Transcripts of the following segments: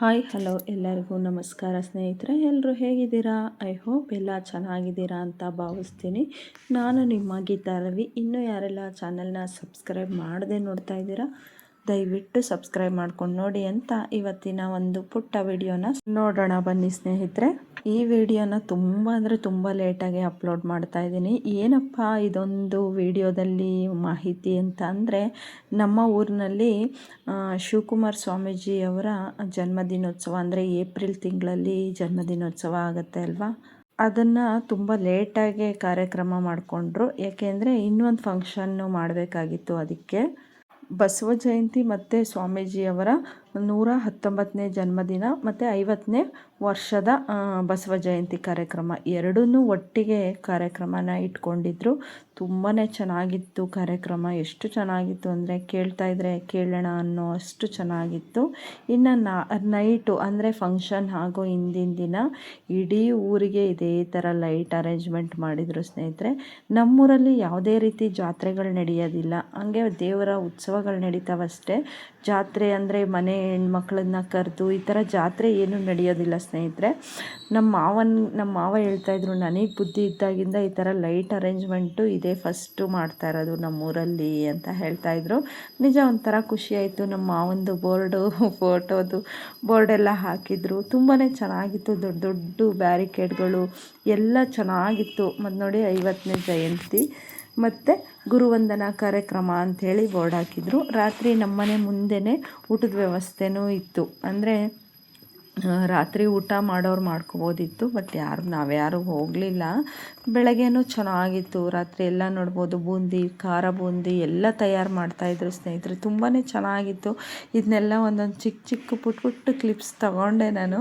Hi hello ಎಲ್ಲರಿಗೂ ನಮಸ್ಕಾರ ಸ್ನೇಹಿತರೆ, ಎಲ್ಲರೂ ಹೇಗಿದ್ದೀರಾ? ಐ ಹೋಪ್ ಎಲ್ಲ ಚೆನ್ನಾಗಿದ್ದೀರಾ ಅಂತ ಭಾವಿಸ್ತೀನಿ. ನಾನು ನಿಮ್ಮ ಗೀತಾ ರವಿ. ಇನ್ನೂ ಯಾರೆಲ್ಲ ಚಾನಲ್ನ ಸಬ್ಸ್ಕ್ರೈಬ್ ಮಾಡದೆ ನೋಡ್ತಾ ಇದ್ದೀರಾ, ದಯವಿಟ್ಟು ಸಬ್ಸ್ಕ್ರೈಬ್ ಮಾಡ್ಕೊಂಡು ನೋಡಿ ಅಂತ ಇವತ್ತಿನ ಒಂದು ಪುಟ್ಟ ವಿಡಿಯೋನ ನೋಡೋಣ ಬನ್ನಿ ಸ್ನೇಹಿತರೆ. ಈ ವಿಡಿಯೋನ ತುಂಬ ಲೇಟಾಗಿ ಅಪ್ಲೋಡ್ ಮಾಡ್ತಾ ಇದ್ದೀನಿ. ಏನಪ್ಪ ಇದೊಂದು ವಿಡಿಯೋದಲ್ಲಿ ಮಾಹಿತಿ ಅಂತ ಅಂದರೆ, ನಮ್ಮ ಊರಿನಲ್ಲಿ ಶಿವಕುಮಾರ್ ಸ್ವಾಮೀಜಿ ಅವರ ಜನ್ಮದಿನೋತ್ಸವ ಅಂದರೆ ಏಪ್ರಿಲ್ ತಿಂಗಳಲ್ಲಿ ಜನ್ಮದಿನೋತ್ಸವ ಆಗುತ್ತೆ ಅಲ್ವಾ, ಅದನ್ನು ತುಂಬ ಲೇಟಾಗಿ ಕಾರ್ಯಕ್ರಮ ಮಾಡಿಕೊಂಡ್ರು. ಯಾಕೆಂದರೆ ಇನ್ನೊಂದು ಫಂಕ್ಷನ್ನು ಮಾಡಬೇಕಾಗಿತ್ತು. ಅದಕ್ಕೆ ಬಸವ ಜಯಂತಿ ಮತ್ತು ಸ್ವಾಮೀಜಿಯವರ 119ನೇ ಜನ್ಮದಿನ ಮತ್ತು 50ನೇ ವರ್ಷದ ಬಸವ ಜಯಂತಿ ಕಾರ್ಯಕ್ರಮ ಎರಡನ್ನೂ ಒಟ್ಟಿಗೆ ಕಾರ್ಯಕ್ರಮನ ಇಟ್ಕೊಂಡಿದ್ರು. ತುಂಬಾ ಚೆನ್ನಾಗಿತ್ತು ಕಾರ್ಯಕ್ರಮ. ಎಷ್ಟು ಚೆನ್ನಾಗಿತ್ತು ಅಂದರೆ ಕೇಳ್ತಾ ಇದ್ದರೆ ಕೇಳೋಣ ಅನ್ನೋ ಅಷ್ಟು ಚೆನ್ನಾಗಿತ್ತು. ಇನ್ನು ನೈಟು ಅಂದರೆ ಫಂಕ್ಷನ್ ಆಗೋ ಹಿಂದಿನ ದಿನ ಇಡೀ ಊರಿಗೆ ಇದೇ ಥರ ಲೈಟ್ ಅರೇಂಜ್ಮೆಂಟ್ ಮಾಡಿದರು ಸ್ನೇಹಿತರೆ. ನಮ್ಮೂರಲ್ಲಿ ಯಾವುದೇ ರೀತಿ ಜಾತ್ರೆಗಳು ನಡೆಯೋದಿಲ್ಲ, ಹಂಗೆ ದೇವರ ಉತ್ಸವಗಳು ನಡೀತಾವಷ್ಟೇ. ಜಾತ್ರೆ ಅಂದರೆ ಮನೆ ಹೆಣ್ಮಕ್ಳನ್ನ ಕರೆದು ಈ ಥರ ಜಾತ್ರೆ ಏನೂ ನಡೆಯೋದಿಲ್ಲ ಸ್ನೇಹಿತರೆ. ನಮ್ಮ ಮಾವ ಹೇಳ್ತಾಯಿದ್ರು, ನನಗೆ ಬುದ್ಧಿ ಇದ್ದಾಗಿಂದ ಈ ಥರ ಲೈಟ್ ಅರೇಂಜ್ಮೆಂಟು ಇದೇ ಫಸ್ಟು ಮಾಡ್ತಾ ಇರೋದು ನಮ್ಮೂರಲ್ಲಿ ಅಂತ ಹೇಳ್ತಾಯಿದ್ರು. ನಿಜ ಒಂಥರ ಖುಷಿಯಾಯಿತು. ನಮ್ಮ ಮಾವಂದು ಫೋಟೋದು ಬೋರ್ಡೆಲ್ಲ ಹಾಕಿದ್ರು. ತುಂಬಾ ಚೆನ್ನಾಗಿತ್ತು. ದೊಡ್ಡ ದೊಡ್ಡ ಬ್ಯಾರಿಕೇಡ್ಗಳು ಎಲ್ಲ ಚೆನ್ನಾಗಿತ್ತು. ಮತ್ತು ನೋಡಿ 50ನೇ ಜಯಂತಿ ಮತ್ತು ಗುರುವಂದನಾ ಕಾರ್ಯಕ್ರಮ ಅಂಥೇಳಿ ಬೋರ್ಡ್ ಹಾಕಿದ್ರು. ರಾತ್ರಿ ನಮ್ಮನೆ ಮುಂದೆನೇ ಊಟದ ವ್ಯವಸ್ಥೆನೂ ಇತ್ತು. ಅಂದರೆ ರಾತ್ರಿ ಊಟ ಮಾಡೋರು ಮಾಡ್ಕೋಬೋದಿತ್ತು, ಬಟ್ ನಾವ್ಯಾರೂ ಹೋಗಲಿಲ್ಲ. ಬೆಳಗ್ಗೆನೂ ಚೆನ್ನಾಗಿತ್ತು. ರಾತ್ರಿ ಎಲ್ಲ ನೋಡ್ಬೋದು, ಬೂಂದಿ, ಖಾರ ಬೂಂದಿ ಎಲ್ಲ ತಯಾರು ಮಾಡ್ತಾಯಿದ್ರು ಸ್ನೇಹಿತರೆ. ತುಂಬಾ ಚೆನ್ನಾಗಿತ್ತು. ಇದನ್ನೆಲ್ಲ ಒಂದೊಂದು ಚಿಕ್ಕ ಪುಟ್ಟ ಕ್ಲಿಪ್ಸ್ ತಗೊಂಡೆ ನಾನು.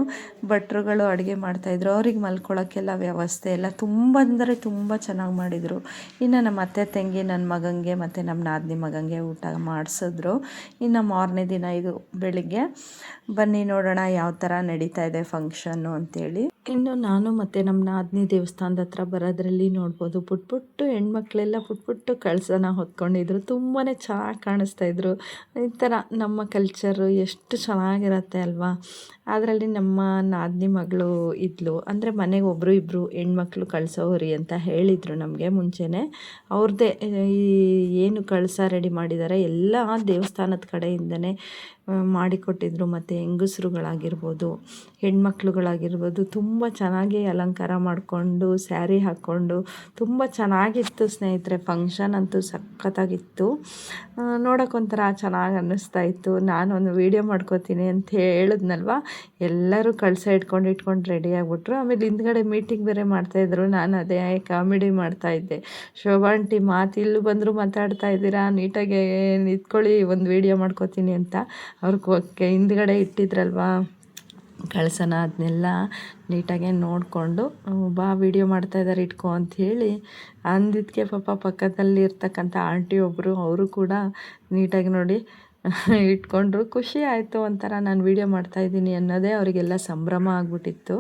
ಭಟ್ರುಗಳು ಅಡುಗೆ ಮಾಡ್ತಾಯಿದ್ರು, ಅವ್ರಿಗೆ ಮಲ್ಕೊಳ್ಳೋಕ್ಕೆಲ್ಲ ವ್ಯವಸ್ಥೆ ಎಲ್ಲ ತುಂಬ ಚೆನ್ನಾಗಿ ಮಾಡಿದರು. ಇನ್ನು ನಮ್ಮ ಅತ್ತೆ ತಂಗಿ ನನ್ನ ಮಗನಿಗೆ ಮತ್ತು ನಮ್ಮ ನಾದಿನಿ ಮಗನಿಗೆ ಊಟ ಮಾಡಿಸಿದ್ರು. ಇನ್ನು ಮಾರನೇ ದಿನ ಇದು ಬೆಳಿಗ್ಗೆ ಬನ್ನಿ ನೋಡೋಣ ಯಾವ ಥರ ನಡೀತಾ ಇದೆ ಫಂಕ್ಷನ್ನು ಅಂತೇಳಿ. ಇನ್ನು ನಾನು ಮತ್ತು ನಮ್ಮ ನಾದಿನಿ ದೇವಸ್ಥಾನದ ಹತ್ರ ಬರೋದ್ರಲ್ಲಿ ನೋಡ್ಬೋದು, ಪುಟ್ಟ ಹೆಣ್ಮಕ್ಳೆಲ್ಲ ಪುಟ್ಟ ಕಳಸನ ಹೊತ್ಕೊಂಡಿದ್ರು. ತುಂಬಾ ಚೆನ್ನಾಗಿ ಕಾಣಿಸ್ತಾಯಿದ್ರು. ಈ ಥರ ನಮ್ಮ ಕಲ್ಚರು ಎಷ್ಟು ಚೆನ್ನಾಗಿರತ್ತೆ ಅಲ್ವಾ. ಅದರಲ್ಲಿ ನಮ್ಮ ನಾದಿನಿ ಮಗಳು ಇದ್ಲು. ಅಂದರೆ ಮನೆಗೆ ಒಬ್ಬರು ಇಬ್ಬರು ಹೆಣ್ಮಕ್ಳು ಕಳಿಸೋರಿ ಅಂತ ಹೇಳಿದರು ನಮಗೆ ಮುಂಚೆನೇ. ಅವ್ರದ್ದೇ ಏನು ಕಳಸ ರೆಡಿ ಮಾಡಿದ್ದಾರೆ ಎಲ್ಲ ದೇವಸ್ಥಾನದ ಕಡೆಯಿಂದನೇ ಮಾಡಿಕೊಟ್ಟಿದ್ರು. ಮತ್ತು ಹೆಂಗಸ್ರುಗಳಾಗಿರ್ಬೋದು, ಹೆಣ್ಮಕ್ಳುಗಳಾಗಿರ್ಬೋದು ತುಂಬ ಚೆನ್ನಾಗಿ ಅಲಂಕಾರ ಮಾಡಿಕೊಂಡು ಸ್ಯಾರಿ ಹಾಕ್ಕೊಂಡು ತುಂಬ ಚೆನ್ನಾಗಿತ್ತು ಸ್ನೇಹಿತರೆ. ಫಂಕ್ಷನ್ ಅಂತೂ ಸಖತ್ತಾಗಿತ್ತು. ನೋಡೋಕ್ಕೊಂಥರ ಚೆನ್ನಾಗಿ ಅನ್ನಿಸ್ತಾಯಿತ್ತು. ನಾನೊಂದು ವೀಡಿಯೋ ಮಾಡ್ಕೋತೀನಿ ಅಂತ ಹೇಳಿದ್ನಲ್ವ, ಎಲ್ಲರೂ ಕಳಸ ಇಟ್ಕೊಂಡು ರೆಡಿ ಆಗಿಬಿಟ್ರು. ಆಮೇಲೆ ಹಿಂದ್ಗಡೆ ಮೀಟಿಂಗ್ ಬೇರೆ ಮಾಡ್ತಾಯಿದ್ರು. ನಾನು ಅದೇ ಕಾಮಿಡಿ ಮಾಡ್ತಾಯಿದ್ದೆ. ಶೋಭಾ ಆಂಟಿ ಇಲ್ಲಿ ಬಂದರೂ ಮಾತಾಡ್ತಾ ಇದ್ದೀರಾ, ನೀಟಾಗಿ ನಿಂತ್ಕೊಳ್ಳಿ, ಒಂದು ವೀಡಿಯೋ ಮಾಡ್ಕೋತೀನಿ ಅಂತ. ಅವ್ರಿಗೆ ಹಿಂದ್ಗಡೆ ಇಟ್ಟಿದ್ರಲ್ವ ಕಳಸನ, ಅದನ್ನೆಲ್ಲ ನೀಟಾಗೆ ನೋಡಿಕೊಂಡು ಬಾ ವೀಡಿಯೋ ಮಾಡ್ತಾಯಿದ್ದಾರೆ ಇಟ್ಕೊ ಅಂಥೇಳಿ ಅಂದಿದ್ದಕ್ಕೆ ಪಾಪ ಪಕ್ಕದಲ್ಲಿ ಇರ್ತಕ್ಕಂಥ ಆಂಟಿ ಒಬ್ಬರು ಅವರು ಕೂಡ ನೀಟಾಗಿ ನೋಡಿ ಇಟ್ಕೊಂಡ್ರು. ಖುಷಿ ಆಯಿತು ಒಂಥರ. ನಾನು ವೀಡಿಯೋ ಮಾಡ್ತಾಯಿದ್ದೀನಿ ಅನ್ನೋದೇ ಅವರಿಗೆಲ್ಲ ಸಂಭ್ರಮ ಆಗಿಬಿಟ್ಟಿತ್ತು.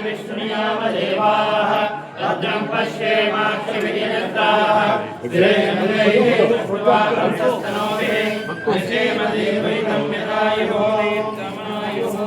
विष्णुयामदेवाः भद्रं पश्येमाक्षभिर्यजत्राः पश्येमदेवैतं यदायुः समायुः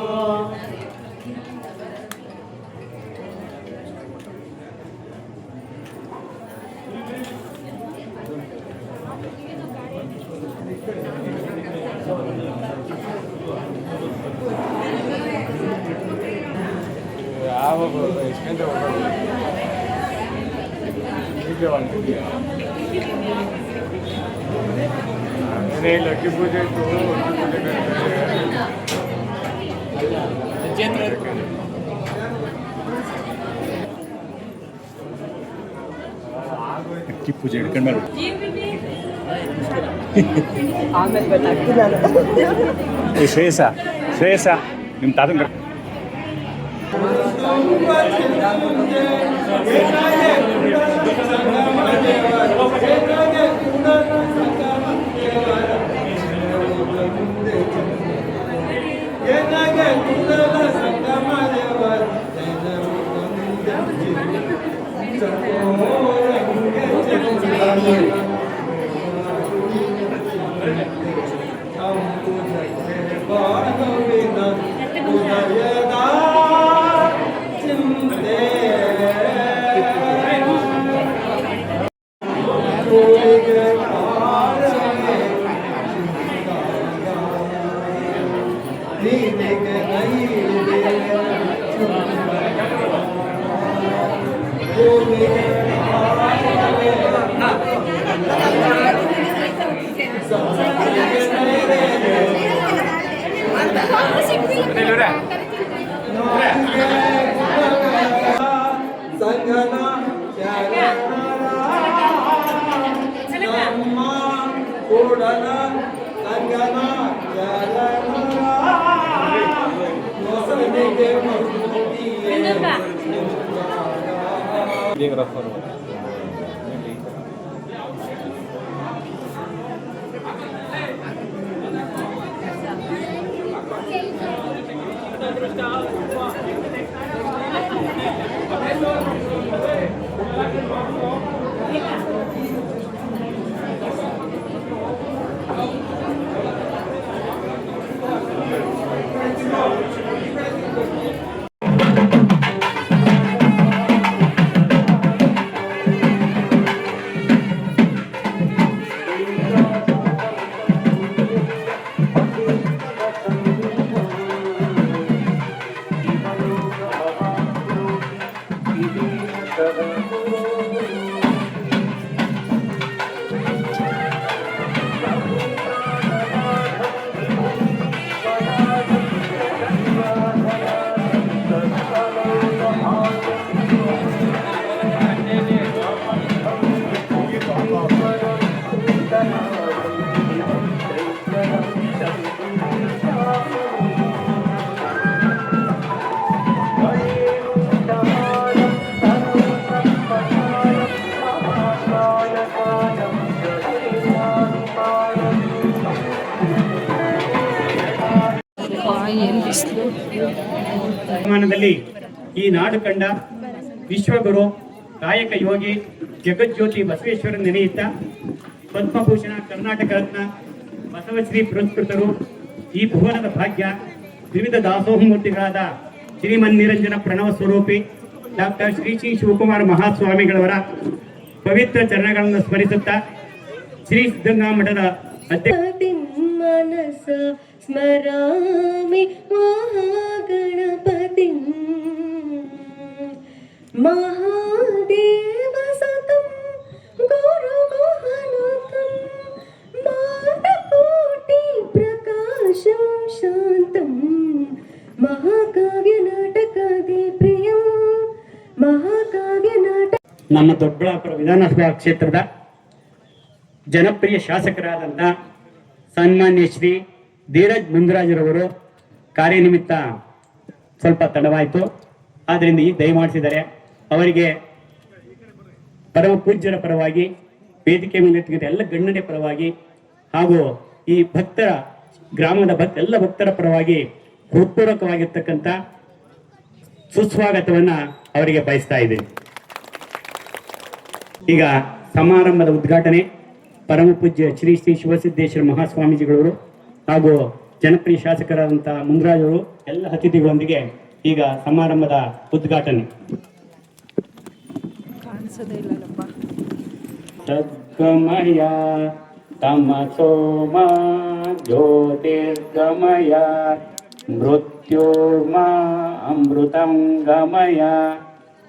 लक्की पूजे तो लक्की पूजे ಹಿಡ್ಕೊಂಡು ಶ್ರೇಯಸ ಶ್ರೇಯಸ ನಿಮ್ಮ ತಾತನ ಈ ನಾಡು ಕಂಡ ವಿಶ್ವಗುರು ಕಾಯಕ ಯೋಗಿ ಜಗಜ್ಯೋತಿ ಬಸವೇಶ್ವರ ನೆನೆಯುತ್ತಾ ಪದ್ಮಭೂಷಣ ಕರ್ನಾಟಕ ರತ್ನ ಬಸವಶ್ರೀ ಪುರಸ್ಕೃತರು ಈ ಭುವನದ ಭಾಗ್ಯ ವಿವಿಧ ದಾಸೋಹಮೂರ್ತಿಗಳಾದ ಶ್ರೀಮನ್ನಿರಂಜನ ಪ್ರಣವ ಸ್ವರೂಪಿ ಡಾಕ್ಟರ್ ಶ್ರೀ ಶಿವಕುಮಾರ ಮಹಾಸ್ವಾಮಿಗಳವರ ಪವಿತ್ರ ಚರಣಗಳನ್ನು ಸ್ಮರಿಸುತ್ತಾ ಶ್ರೀ ಸಿದ್ಧಗಂಗಾ ಮಠದ ಮನಸ ಸ್ಮರಾಮಿ ಮಹಾಗಣಪತಿ ಮಹಾದೇವ ಸತಂ ಗುರು ಮಹನುತಂ ಮಾನಕೋಟಿ ಪ್ರಕಾಶಂ ಶಾಂತಂ ಮಹಾಕಾವ್ಯ ನಾಟಕಾದಿ ಪ್ರಿಯಂ ಮಹಾಕಾವ್ಯ ನಾಟಕ. ನಮ್ಮ ದೊಡ್ಡಬಳ್ಳಾಪುರ ವಿಧಾನಸಭಾ ಕ್ಷೇತ್ರದ ಜನಪ್ರಿಯ ಶಾಸಕರಾದಂಥ ಸನ್ಮಾನ್ಯ ಶ್ರೀ ಧೀರಜ್ ಮುಂದರಾಜರವರು ಕಾರ್ಯನಿಮಿತ್ತ ಸ್ವಲ್ಪ ತಡವಾಯಿತು, ಆದ್ದರಿಂದ ಈಗ ದಯಮಾಡಿಸಿದ್ದಾರೆ. ಅವರಿಗೆ ಪರಮ ಪೂಜ್ಯರ ಪರವಾಗಿ, ವೇದಿಕೆ ಮೇಲೆ ಎಲ್ಲ ಗಣ್ಯರ ಪರವಾಗಿ ಹಾಗೂ ಈ ಭಕ್ತರ ಗ್ರಾಮದ ಎಲ್ಲ ಭಕ್ತರ ಪರವಾಗಿ ಹೃತ್ಪೂರ್ವಕವಾಗಿರ್ತಕ್ಕಂಥ ಸುಸ್ವಾಗತವನ್ನ ಅವರಿಗೆ ಬಯಸ್ತಾ ಇದ್ದೀನಿ. ಈಗ ಸಮಾರಂಭದ ಉದ್ಘಾಟನೆ ಪರಮ ಪೂಜ್ಯ ಶ್ರೀ ಶ್ರೀ ಶಿವಸಿದ್ದೇಶ್ವರ ಮಹಾಸ್ವಾಮೀಜಿಗಳವರು ಹಾಗೂ ಜನಪ್ರಿಯ ಶಾಸಕರಾದಂತಹ ಮುಂದ್ರಾಜ್ ಅವರು ಎಲ್ಲ ಅತಿಥಿಗಳೊಂದಿಗೆ ಈಗ ಸಮಾರಂಭದ ಉದ್ಘಾಟನೆ. ಸದ್ಗಮಯ ತಮಸೋಮ ಜ್ಯೋತಿರ್ಗಮಯ ಮೃತ್ಯೋರ್ಮ ಅಮೃತಂ ಗಮಯ.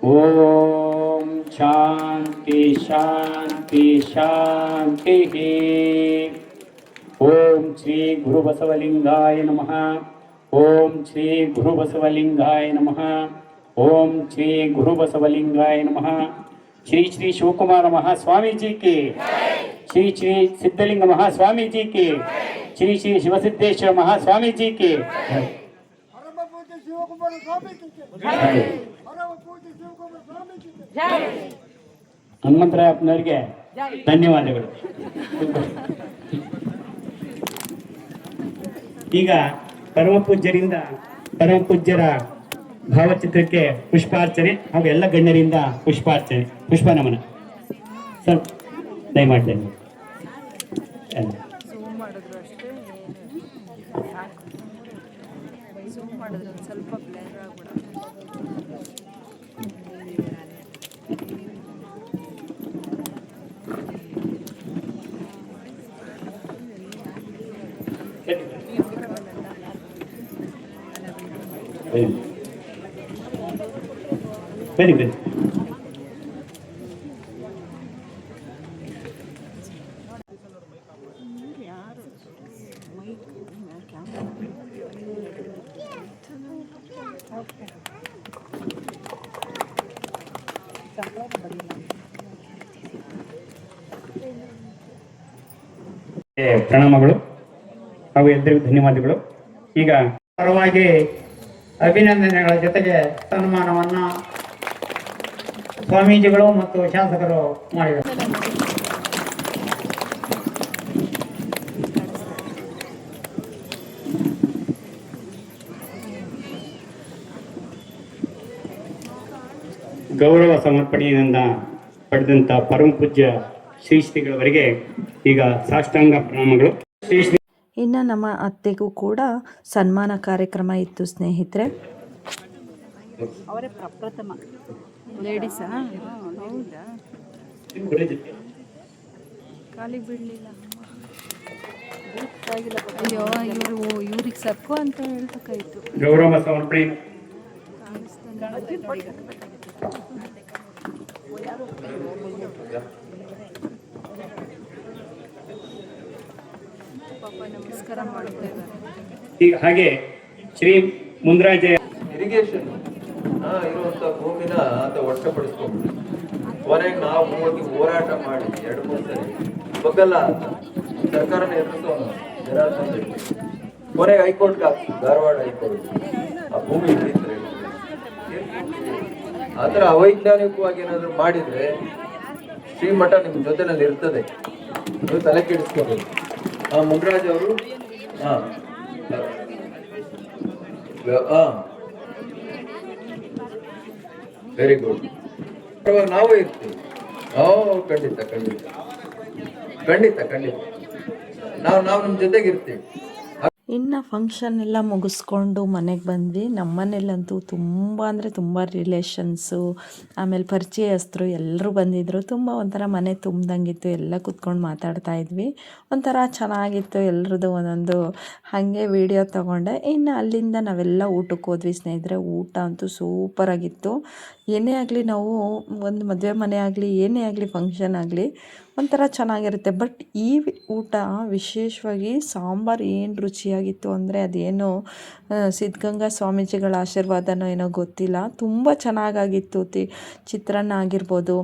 ಓಂ ಶಾಂತಿ ಶಾಂತಿ ಶಾಂತಿ. ಓಂ ಶ್ರೀ ಗುರು ಬಸವಲಿಂಗಾಯ ನಮಃ. ಓಂ ಶ್ರೀ ಗುರು ಬಸವಲಿಂಗಾಯ ನಮಃ. ಓಂ ಶ್ರೀ ಗುರು ಬಸವಲಿಂಗಾಯ ನಮಃ. ಶ್ರೀ ಶ್ರೀ ಶಿವಕುಮಾರ ಮಹಾಸ್ವಾಮೀಜಿ ಕಿ, ಶ್ರೀ ಶ್ರೀ ಸಿದ್ಧಲಿಂಗ ಮಹಾಸ್ವಾಮೀಜಿ ಕಿ, ಶ್ರೀ ಶ್ರೀ ಶಿವಸಿದ್ದೇಶ್ವರ ಮಹಾಸ್ವಾಮೀಜಿ ಕಿ. ಹನುಮಂತರಾಯಪ್ಪನವರಿಗೆ ಧನ್ಯವಾದಗಳು. ಈಗ ಪರಮ ಪೂಜ್ಯರ ಭಾವಚಿತ್ರಕ್ಕೆ ಪುಷ್ಪಾರ್ಚನೆ ಹಾಗೂ ಎಲ್ಲ ಗಣ್ಯರಿಂದ ಪುಷ್ಪಾರ್ಚನೆ, ಪುಷ್ಪ ನಮನ. ಸರ್ ದಯಮಾಡಿ ಬನ್ನಿ ಬನ್ನಿ. ಪ್ರಣಾಮಗಳು ಹಾಗೂ ಎಲ್ಲರಿಗೂ ಧನ್ಯವಾದಗಳು. ಈಗ ಪರವಾಗಿ ಅಭಿನಂದನೆಗಳ ಜೊತೆಗೆ ಸನ್ಮಾನವನ್ನು ಸ್ವಾಮೀಜಿಗಳು ಮತ್ತು ಶಾಸಕರು ಮಾಡಿದರು. ಗೌರವ ಸಮರ್ಪಣೆಯಿಂದ ಪಡೆದಂತ ಪರಮ ಪೂಜ್ಯ ಶ್ರೀ ಶ್ರೀಗಳವರಿಗೆ ಈಗ ಸಾಷ್ಟಾಂಗ ಪ್ರಣಾಮಗಳು. ಶ್ರೀ ಶ್ರೀ. ಇನ್ನು ನಮ್ಮ ಅತ್ತೆಗೂ ಕೂಡ ಸನ್ಮಾನ ಕಾರ್ಯಕ್ರಮ ಇತ್ತು ಸ್ನೇಹಿತರೆ. ಅವರೇ ಪ್ರಪ್ರಥಮ ಲೇಡೀಸಾ? ಹೌದಾ? ಕಾಲಿಗೆ ಬಿಡಲಿಲ್ಲ. ಅಯ್ಯೋ ಇವ್ರಿಗೆ ಸರ್ಕು ಅಂತ ಹೇಳ್ಬೇಕಾಯ್ತು. ಗೌರವ ಸಮರ್ಪಣೆ ಪಾಪ ನಮಸ್ಕಾರ ಮಾಡ್ತಾ ಇದ್ದಾರೆ. ಈಗ ಹಾಗೆ ಶ್ರೀ ಮುಂದ್ರಾಜ ಇರಿಗೇಷನ್ ಇರುವಂತ ಭೂಮಿನ ಅಂತ ವಶಪಡಿಸ್ಕೊಂಡು ಕೊನೆಗೆ ನಾವು ಹೋಗಿ ಹೋರಾಟ ಮಾಡಿ 2-3 ಸರಿ ಬಗ್ಗಲ್ಲ ಅಂತ ಸರ್ಕಾರನ ಎದುರಿಸೋಣ ಕೊನೆಗೆ ಹೈಕೋರ್ಟ್ಗೆ ಹಾಕ್ತು, ಧಾರವಾಡ ಹೈಕೋರ್ಟ್ ಆ ಭೂಮಿ ಹಿಡಿದ್ರೆ ಆತರ ಅವೈಜ್ಞಾನಿಕವಾಗಿ ಏನಾದ್ರು ಮಾಡಿದ್ರೆ ಶ್ರೀಮಠ ನಿಮ್ ಜೊತೆನಲ್ಲಿ ಇರ್ತದೆ, ನೀವು ತಲೆ ಕೆಡಿಸ್ಕೋಬೇಕು. ಮುಂದ್ರಾಜ್ ಅವರು ವೆರಿ ಗುಡ್. ನಾವೇ ಇರ್ತೀವಿ. ಖಂಡಿತ ಖಂಡಿತ ಖಂಡಿತ ಖಂಡಿತ ನಾವು ನಿಮ್ ಜೊತೆಗೆ ಇರ್ತೀವಿ. ಇನ್ನು ಫಂಕ್ಷನ್ ಎಲ್ಲ ಮುಗಿಸ್ಕೊಂಡು ಮನೆಗೆ ಬಂದ್ವಿ. ನಮ್ಮನೇಲಂತೂ ತುಂಬ ಅಂದರೆ ತುಂಬ ರಿಲೇಷನ್ಸು, ಆಮೇಲೆ ಪರಿಚಯಸ್ಥರು ಎಲ್ಲರೂ ಬಂದಿದ್ದರು. ತುಂಬ ಒಂಥರ ಮನೆ ತುಂಬ್ದಂಗಿತ್ತು. ಎಲ್ಲ ಕೂತ್ಕೊಂಡು ಮಾತಾಡ್ತಾ ಇದ್ವಿ. ಒಂಥರ ಚೆನ್ನಾಗಿತ್ತು ಎಲ್ರದ್ದು ಒಂದೊಂದು. ಹಾಗೆ ವಿಡಿಯೋ ತೊಗೊಂಡೆ. ಇನ್ನು ಅಲ್ಲಿಂದ ನಾವೆಲ್ಲ ಊಟಕ್ಕೆ ಹೋದ್ವಿ ಸ್ನೇಹಿತರೆ. ಊಟ ಅಂತೂ ಸೂಪರಾಗಿತ್ತು. ಏನೇ ಆಗಲಿ ನಾವು ಒಂದು ಮದುವೆ ಮನೆ ಆಗಲಿ ಏನೇ ಆಗಲಿ ಫಂಕ್ಷನ್ ಆಗಲಿ ಒಂಥರ ಚೆನ್ನಾಗಿರುತ್ತೆ. ಬಟ್ ಈ ಊಟ ವಿಶೇಷವಾಗಿ ಸಾಂಬಾರು ಏನು ರುಚಿಯಾಗಿತ್ತು ಅಂದರೆ ಅದೇನೋ ಸಿದ್ಧಗಂಗಾ ಸ್ವಾಮೀಜಿಗಳ ಆಶೀರ್ವಾದನೋ ಏನೋ ಗೊತ್ತಿಲ್ಲ, ತುಂಬ ಚೆನ್ನಾಗಾಗಿತ್ತು. ಚಿತ್ರಾನ್ನ ಆಗಿರ್ಬೋದು,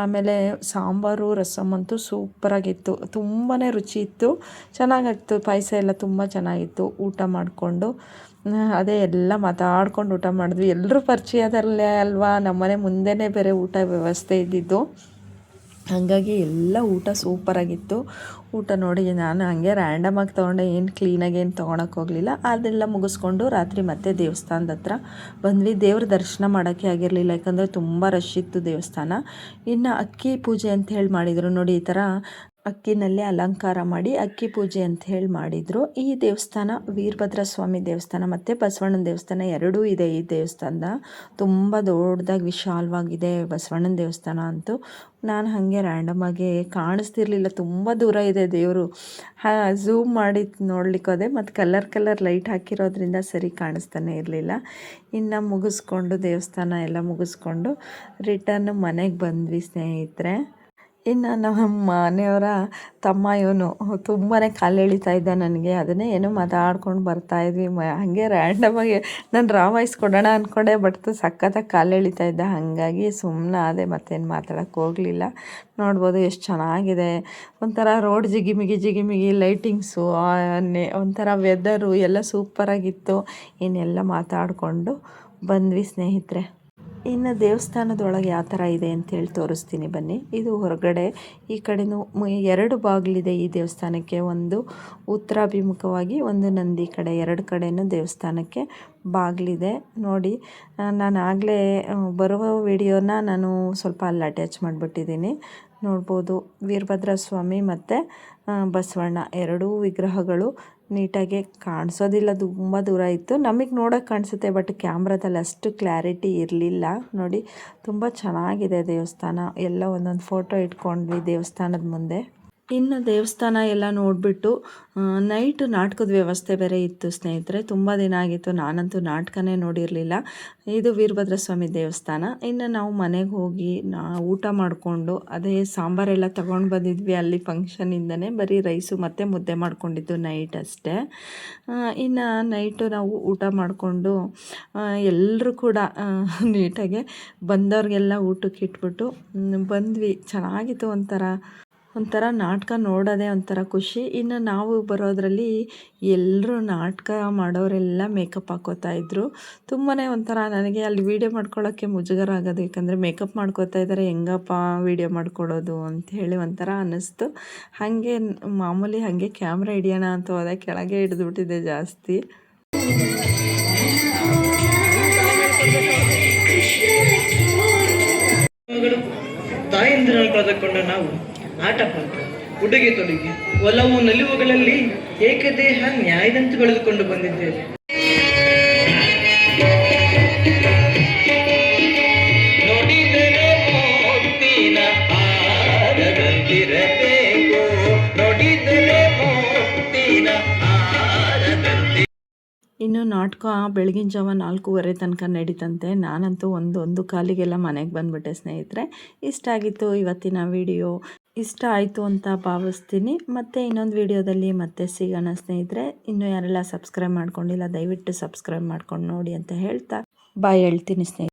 ಆಮೇಲೆ ಸಾಂಬಾರು ರಸಮ್ ಅಂತೂ ಸೂಪರಾಗಿತ್ತು. ತುಂಬಾ ರುಚಿ ಇತ್ತು, ಚೆನ್ನಾಗಿತ್ತು. ಪಾಯಸ ಎಲ್ಲ ತುಂಬ ಚೆನ್ನಾಗಿತ್ತು. ಊಟ ಮಾಡಿಕೊಂಡು ಅದೇ ಎಲ್ಲ ಮಾತಾಡ್ಕೊಂಡು ಊಟ ಮಾಡಿದ್ವಿ. ಎಲ್ಲರೂ ಪರಿಚಯದಲ್ಲೇ ಅಲ್ವಾ, ನಮ್ಮನೆ ಮುಂದೆನೇ ಬೇರೆ ಊಟ ವ್ಯವಸ್ಥೆ ಇದ್ದಿದ್ದು. ಹಾಗಾಗಿ ಎಲ್ಲ ಊಟ ಸೂಪರಾಗಿತ್ತು. ಊಟ ನೋಡಿ ನಾನು ಹಾಗೆ ರ್ಯಾಂಡಮಾಗಿ ತೊಗೊಂಡೆ, ಏನು ಕ್ಲೀನಾಗಿ ಏನು ತೊಗೊಳಕ್ಕೆ ಹೋಗಲಿಲ್ಲ. ಅದೆಲ್ಲ ಮುಗಿಸ್ಕೊಂಡು ರಾತ್ರಿ ಮತ್ತೆ ದೇವಸ್ಥಾನದ ಹತ್ರ ಬಂದ್ವಿ. ದೇವ್ರ ದರ್ಶನ ಮಾಡೋಕ್ಕೆ ಆಗಿರಲಿಲ್ಲ, ಯಾಕಂದರೆ ತುಂಬ ರಶ್ ಇತ್ತು ದೇವಸ್ಥಾನ. ಇನ್ನು ಅಕ್ಕಿ ಪೂಜೆ ಅಂತ ಹೇಳಿ ಮಾಡಿದರು ನೋಡಿ, ಈ ಥರ ಅಕ್ಕಿನಲ್ಲೇ ಅಲಂಕಾರ ಮಾಡಿ ಅಕ್ಕಿ ಪೂಜೆ ಅಂತ ಹೇಳಿ ಮಾಡಿದರು. ಈ ದೇವಸ್ಥಾನ ವೀರಭದ್ರ ಸ್ವಾಮಿ ದೇವಸ್ಥಾನ ಮತ್ತು ಬಸವಣ್ಣನ ದೇವಸ್ಥಾನ ಎರಡೂ ಇದೆ. ಈ ದೇವಸ್ಥಾನದ ತುಂಬ ದೊಡ್ಡದಾಗಿ ವಿಶಾಲವಾಗಿದೆ ಬಸವಣ್ಣನ ದೇವಸ್ಥಾನ ಅಂತೂ. ನಾನು ಹಾಗೆ ರ್ಯಾಂಡಮಾಗಿ ಕಾಣಿಸ್ತಿರ್ಲಿಲ್ಲ, ತುಂಬ ದೂರ ಇದೆ ದೇವರು. ಝೂಮ್ ಮಾಡಿ ನೋಡ್ಲಿಕ್ಕೆ ಹೋದೆ, ಮತ್ತು ಕಲರ್ ಲೈಟ್ ಹಾಕಿರೋದ್ರಿಂದ ಸರಿ ಕಾಣಿಸ್ತಾನೆ ಇರಲಿಲ್ಲ. ಇನ್ನು ಮುಗಿಸ್ಕೊಂಡು ದೇವಸ್ಥಾನ ಎಲ್ಲ ಮುಗಿಸ್ಕೊಂಡು ರಿಟರ್ನ್ ಮನೆಗೆ ಬಂದ್ವಿ ಸ್ನೇಹಿತರೆ. ಇನ್ನು ನಮ್ಮ ಮನೆಯವರ ತಮ್ಮ ಇವನು ತುಂಬಾ ಕಾಲು ಎಳಿತಾ ಇದ್ದ ನನಗೆ, ಅದನ್ನೇ ಏನೋ ಮಾತಾಡ್ಕೊಂಡು ಬರ್ತಾಯಿದ್ವಿ. ಹಾಗೆ ರ್ಯಾಂಡಮಾಗಿ ನಾನು ರಾವಾಯ್ಸ್ ಕೊಡೋಣ ಅಂದ್ಕೊಂಡೆ, ಬಟ್ ಸಖತ್ತಾಗಿ ಕಾಲು ಎಳಿತಾ ಇದ್ದ, ಹಾಗಾಗಿ ಸುಮ್ಮನೆ ಅದೇ ಮತ್ತೇನು ಮಾತಾಡೋಕ್ಕೆ ಹೋಗಲಿಲ್ಲ. ನೋಡ್ಬೋದು ಎಷ್ಟು ಚೆನ್ನಾಗಿದೆ, ಒಂಥರ ರೋಡ್ ಜಿಗಿಮಿಗಿ ಲೈಟಿಂಗ್ಸು, ಒಂಥರ ವೆದರು ಎಲ್ಲ ಸೂಪರಾಗಿತ್ತು. ಇನ್ನೆಲ್ಲ ಮಾತಾಡಿಕೊಂಡು ಬಂದ್ವಿ ಸ್ನೇಹಿತರೆ. ಇನ್ನು ದೇವಸ್ಥಾನದೊಳಗೆ ಯಾವ ಥರ ಇದೆ ಅಂತೇಳಿ ತೋರಿಸ್ತೀನಿ ಬನ್ನಿ. ಇದು ಹೊರಗಡೆ, ಈ ಕಡೆನೂ 2 ಬಾಗಿಲಿದೆ ಈ ದೇವಸ್ಥಾನಕ್ಕೆ. ಒಂದು ಉತ್ತರಾಭಿಮುಖವಾಗಿ, ಒಂದು ನಂದಿ ಕಡೆ, 2 ಕಡೆಯೂ ದೇವಸ್ಥಾನಕ್ಕೆ ಬಾಗಿಲಿದೆ ನೋಡಿ. ನಾನು ಆಗಲೇ ಬರುವ ವಿಡಿಯೋನ ನಾನು ಸ್ವಲ್ಪ ಅಲ್ಲಿ ಅಟ್ಯಾಚ್ ಮಾಡಿಬಿಟ್ಟಿದ್ದೀನಿ. ನೋಡ್ಬೋದು ವೀರಭದ್ರ ಸ್ವಾಮಿ ಮತ್ತು ಬಸವಣ್ಣ ಎರಡೂ ವಿಗ್ರಹಗಳು ನೀಟಾಗಿ ಕಾಣಿಸೋದಿಲ್ಲ, ತುಂಬ ದೂರ ಇತ್ತು. ನಮಗೆ ನೋಡೋಕೆ ಕಾಣಿಸುತ್ತೆ, ಬಟ್ ಕ್ಯಾಮ್ರಾದಲ್ಲಿ ಅಷ್ಟು ಕ್ಲಾರಿಟಿ ಇರಲಿಲ್ಲ ನೋಡಿ. ತುಂಬ ಚೆನ್ನಾಗಿದೆ ದೇವಸ್ಥಾನ. ಎಲ್ಲ ಒಂದೊಂದು ಫೋಟೋ ಇಟ್ಕೊಂಡ್ವಿ ದೇವಸ್ಥಾನದ ಮುಂದೆ. ಇನ್ನು ದೇವಸ್ಥಾನ ಎಲ್ಲ ನೋಡಿಬಿಟ್ಟು ನೈಟ್ ನಾಟಕದ ವ್ಯವಸ್ಥೆ ಬೇರೆ ಇತ್ತು ಸ್ನೇಹಿತರೆ. ತುಂಬ ದಿನ ಆಗಿತ್ತು, ನಾನಂತೂ ನಾಟಕನೇ ನೋಡಿರಲಿಲ್ಲ. ಇದು ವೀರಭದ್ರ ಸ್ವಾಮಿ ದೇವಸ್ಥಾನ. ಇನ್ನು ನಾವು ಮನೆಗೆ ಹೋಗಿ ಊಟ ಮಾಡಿಕೊಂಡು, ಅದೇ ಸಾಂಬಾರೆಲ್ಲ ತೊಗೊಂಡು ಬಂದಿದ್ವಿ ಅಲ್ಲಿ ಫಂಕ್ಷನಿಂದನೇ. ಬರೀ ರೈಸು ಮತ್ತು ಮುದ್ದೆ ಮಾಡ್ಕೊಂಡಿದ್ದು ನೈಟ್ ಅಷ್ಟೇ. ಇನ್ನು ನೈಟು ನಾವು ಊಟ ಮಾಡಿಕೊಂಡು ಎಲ್ಲರೂ ಕೂಡ ನೀಟಾಗೆ ಬಂದವ್ರಿಗೆಲ್ಲ ಊಟಕ್ಕೆ ಇಟ್ಬಿಟ್ಟು ಬಂದ್ವಿ. ಚೆನ್ನಾಗಿತ್ತು, ಒಂಥರ ನಾಟಕ ನೋಡೋದೇ ಒಂಥರ ಖುಷಿ. ಇನ್ನು ನಾವು ಬರೋದ್ರಲ್ಲಿ ಎಲ್ಲರೂ ನಾಟಕ ಮಾಡೋರೆಲ್ಲ ಮೇಕಪ್ ಹಾಕೋತಾ ಇದ್ದರು. ತುಂಬಾ ಒಂಥರ ನನಗೆ ಅಲ್ಲಿ ವೀಡಿಯೋ ಮಾಡ್ಕೊಳ್ಳೋಕ್ಕೆ ಮುಜುಗರ ಆಗೋದು, ಯಾಕಂದರೆ ಮೇಕಪ್ ಮಾಡ್ಕೋತಾ ಇದ್ದಾರೆ, ಹೆಂಗಪ್ಪ ವೀಡಿಯೋ ಮಾಡ್ಕೊಳ್ಳೋದು ಅಂಥೇಳಿ ಒಂಥರ ಅನ್ನಿಸ್ತು. ಹಾಗೆ ಮಾಮೂಲಿ ಹಾಗೆ ಕ್ಯಾಮ್ರಾ ಹಿಡಿಯೋಣ ಅಂತ ಹೋದೆ, ಕೆಳಗೆ ಹಿಡಿದ್ಬಿಟ್ಟಿದೆ ಜಾಸ್ತಿ. ತಾಯಂದಿರನ್ನು ಕಳೆದುಕೊಂಡ ನಾವು ಆಟಪಾಠ, ಉಡುಗೆ ತೊಡುಗೆ, ಒಲವು ನಲಿವುಗಳಲ್ಲಿ ಏಕದೇಹ ನ್ಯಾಯದಂತೆ ಬೆಳೆದುಕೊಂಡು ಬಂದಿದ್ದೇವೆ. ಇನ್ನು ನಾಟಕ ಬೆಳಗಿನ ಜಾವ 4:30 ತನಕ ನಡೀತಂತೆ. ನಾನಂತೂ ಒಂದು ಕಾಲಿಗೆಲ್ಲ ಮನೆಗೆ ಬಂದುಬಿಟ್ಟೆ ಸ್ನೇಹಿತರೆ. ಇಷ್ಟ ಆಗಿತ್ತು ಇವತ್ತಿನ ವಿಡಿಯೋ, ಇಷ್ಟ ಆಯಿತು ಅಂತ ಭಾವಿಸ್ತೀನಿ. ಮತ್ತು ಇನ್ನೊಂದು ವಿಡಿಯೋದಲ್ಲಿ ಮತ್ತೆ ಸಿಗೋಣ ಸ್ನೇಹಿತರೆ. ಇನ್ನೂ ಯಾರೆಲ್ಲ ಸಬ್ಸ್ಕ್ರೈಬ್ ಮಾಡ್ಕೊಂಡಿಲ್ಲ ದಯವಿಟ್ಟು ಸಬ್ಸ್ಕ್ರೈಬ್ ಮಾಡ್ಕೊಂಡು ನೋಡಿ ಅಂತ ಹೇಳ್ತಾ ಬಾಯ್ ಹೇಳ್ತೀನಿ ಸ್ನೇಹಿತರೆ.